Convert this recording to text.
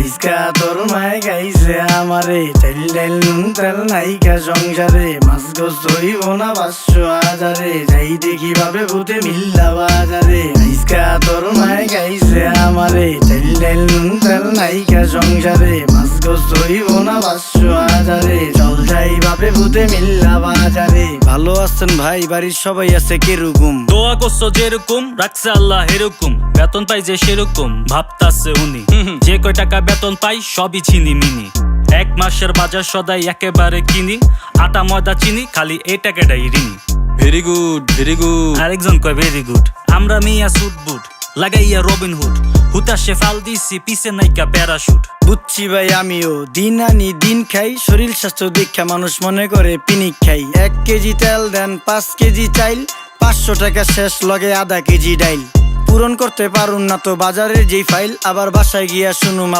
আইসকা তোর মায় গাইছে আমারে, চাইল ডাইল নুন তেল নাইকা সংসারে, মাছ গোস হইব না 500,000, যাই দেখি ভাবে ভূতে মিল্লা বাজারে। আইসকা তোর মায় গাইছে আমারে, চাইল ডাইল নুন তেল নাইকা সংসারে, মাছ গোস হইব না 500,000, চল যাই ভাবে ভূতে মিল্লা বাজারে। ভালো আছেন ভাই, বাড়ির সবাই আছে কিরকম? দোয়া করছো যেরকম, রাখছে আল্লাহ এরকম, বেতন পাই যে সেরকম ভাবতাছে উনি। যে কয় টাকা বেতন পাই সবই চিনি মিনি, 1 মাসের বাজার সদাই একেবারে কিনি, আটা ময়দা চিনি খালি এই টাকাটাই ঋণী। Very good very good. আরেকজন কয় ভেরি গুড। আমরা মিয়া সুট বুট লাগাইয়া রবিন হুড, হুতাশে ফাল দিছি পিছে নাইকা প্যারাশুট। বুঝছি ভাই আমিও, দিন আনি দিন খাই, শরীর স্বাস্থ্য দীক্ষা মানুষ মনে করে পিনিক খাই। 1 কেজি তেল দেন 5 কেজি চাইল, 500 টাকা শেষ লগে আধা কেজি ডাইল। পূরণ করতে পারুন না তো বাজারের যেই ফাইল, আবার বাসায় গিয়া শুনুম